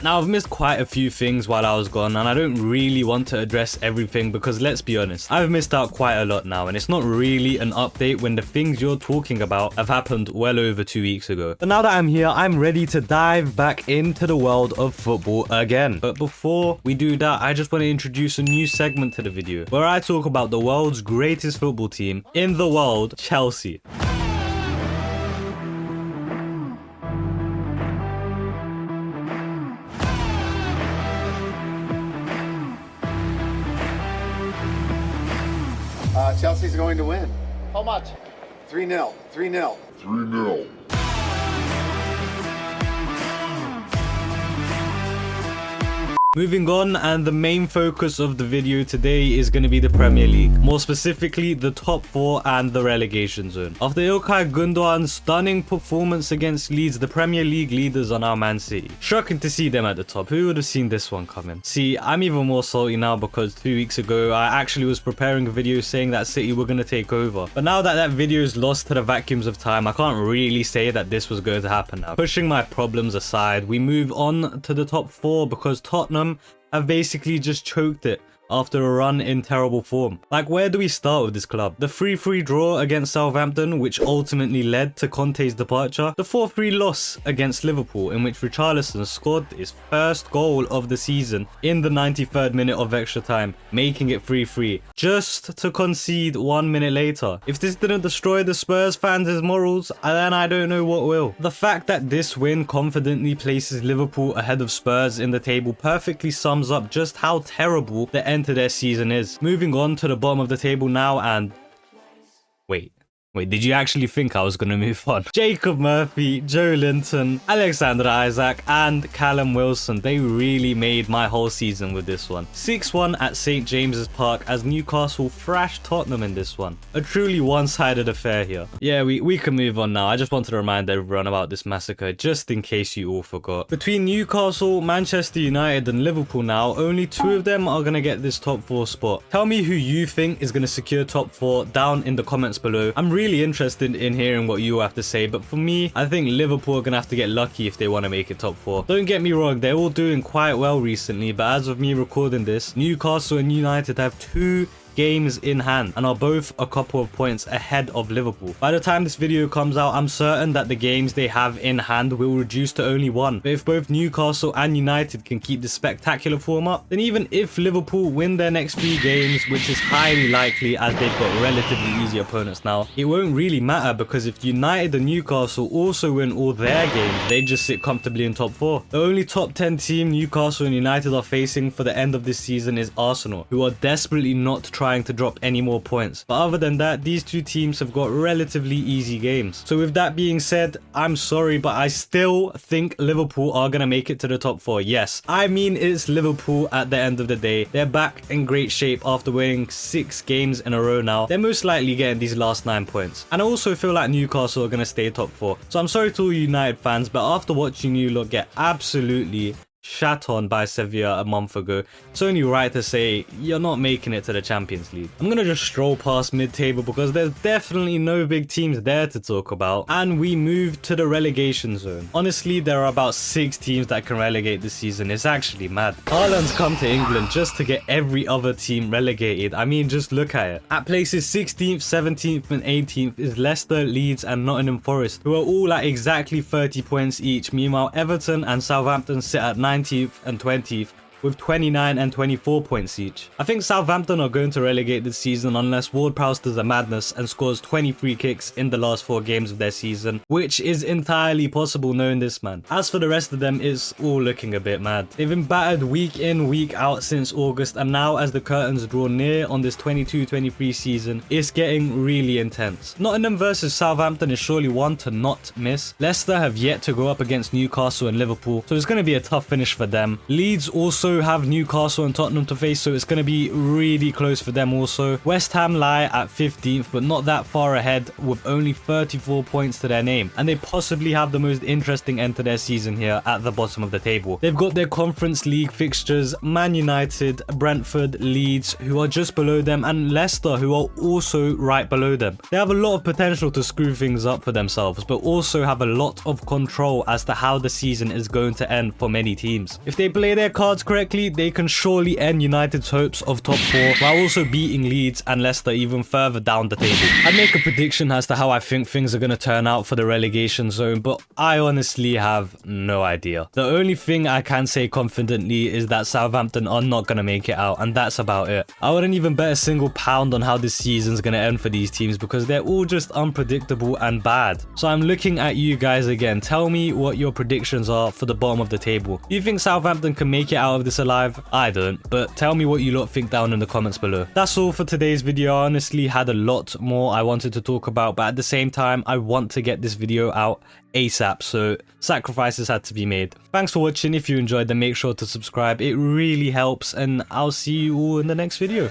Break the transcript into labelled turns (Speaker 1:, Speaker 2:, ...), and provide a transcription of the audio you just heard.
Speaker 1: Now, I've missed quite a few things while I was gone, and I don't really want to address everything because let's be honest, I've missed out quite a lot now, and it's not really an update when the things you're talking about have happened well over 2 weeks ago. But now that I'm here, I'm ready to dive back into the world of football again. But before we do that, I just want to introduce a new segment to the video where I talk about the world's greatest football team in the world, Chelsea.
Speaker 2: Chelsea's going to win.
Speaker 3: How much?
Speaker 2: 3-0. 3-0.
Speaker 4: 3-0.
Speaker 1: Moving on, and the main focus of the video today is going to be the Premier League. More specifically, the top 4 and the relegation zone. After İlkay Gündoğan's stunning performance against Leeds, the Premier League leaders are now Man City. Shocking to see them at the top. Who would have seen this one coming? See, I'm even more salty now because 2 weeks ago, I actually was preparing a video saying that City were going to take over. But now that that video is lost to the vacuums of time, I can't really say that this was going to happen now. Pushing my problems aside, we move on to the top 4 because Tottenham have basically just choked it after a run in terrible form. Like, where do we start with this club? The 3-3 draw against Southampton, which ultimately led to Conte's departure. The 4-3 loss against Liverpool, in which Richarlison scored his first goal of the season in the 93rd minute of extra time, making it 3-3, just to concede 1 minute later. If this didn't destroy the Spurs fans' morals, then I don't know what will. The fact that this win confidently places Liverpool ahead of Spurs in the table perfectly sums up just how terrible the end to their season is. Moving on to the bottom of the table now, and Wait, did you actually think I was going to move on? Jacob Murphy, Joe Linton, Alexander Isak, and Callum Wilson, they really made my whole season with this one. 6-1 at St James's Park as Newcastle thrashed Tottenham in this one. A truly one-sided affair here. Yeah, we can move on now. I just wanted to remind everyone about this massacre, just in case you all forgot. Between Newcastle, Manchester United, and Liverpool now, only 2 of them are going to get this top 4 spot. Tell me who you think is going to secure top 4 down in the comments below. I'm really interested in hearing what you have to say, but for me, I think Liverpool are gonna have to get lucky if they want to make it top 4. Don't get me wrong, they're all doing quite well recently, but as of me recording this, Newcastle and United have 2 games in hand and are both a couple of points ahead of Liverpool. By the time this video comes out, I'm certain that the games they have in hand will reduce to only 1. But if both Newcastle and United can keep this spectacular form up, then even if Liverpool win their next 3 games, which is highly likely as they've got relatively easy opponents now, it won't really matter because if United and Newcastle also win all their games, they just sit comfortably in top 4. The only top 10 team Newcastle and United are facing for the end of this season is Arsenal, who are desperately not trying to drop any more points. But other than that, these 2 teams have got relatively easy games. So with that being said, I'm sorry, but I still think Liverpool are going to make it to the top 4. Yes, I mean, it's Liverpool at the end of the day. They're back in great shape after winning 6 games in a row now. They're most likely getting these last 9 points. And I also feel like Newcastle are going to stay top 4. So I'm sorry to all United fans, but after watching you lot get absolutely shat on by Sevilla a month ago, it's only right to say you're not making it to the Champions League. I'm gonna just stroll past mid-table because there's definitely no big teams there to talk about, and we move to the relegation zone. Honestly, there are about 6 teams that can relegate this season. It's actually mad. Haaland's come to England just to get every other team relegated. I mean, just look at it. At places 16th, 17th and 18th is Leicester, Leeds and Nottingham Forest, who are all at exactly 30 points each. Meanwhile, Everton and Southampton sit at 19th and 20th with 29 and 24 points each. I think Southampton are going to relegate this season unless Ward-Prowse does a madness and scores 20 free kicks in the last 4 games of their season, which is entirely possible knowing this man. As for the rest of them, it's all looking a bit mad. They've been battered week in, week out since August, and now as the curtains draw near on this 22-23 season, it's getting really intense. Nottingham versus Southampton is surely one to not miss. Leicester have yet to go up against Newcastle and Liverpool, so it's going to be a tough finish for them. Leeds also also have Newcastle and Tottenham to face, so it's going to be really close for them also. West Ham lie at 15th, but not that far ahead with only 34 points to their name. And they possibly have the most interesting end to their season here at the bottom of the table. They've got their Conference League fixtures, Man United, Brentford, Leeds, who are just below them, and Leicester, who are also right below them. They have a lot of potential to screw things up for themselves, but also have a lot of control as to how the season is going to end for many teams. If they play their cards correctly, they can surely end United's hopes of top 4 while also beating Leeds and Leicester even further down the table. I'd make a prediction as to how I think things are going to turn out for the relegation zone, but I honestly have no idea. The only thing I can say confidently is that Southampton are not going to make it out, and that's about it. I wouldn't even bet a single pound on how this season's going to end for these teams because they're all just unpredictable and bad. So I'm looking at you guys again. Tell me what your predictions are for the bottom of the table. Do you think Southampton can make it out of this alive? I don't, but tell me what you lot think down in the comments below. That's all for today's video. I honestly had a lot more I wanted to talk about, but at the same time, I want to get this video out ASAP, so sacrifices had to be made. Thanks for watching. If you enjoyed, then make sure to subscribe. It really helps, and I'll see you all in the next video.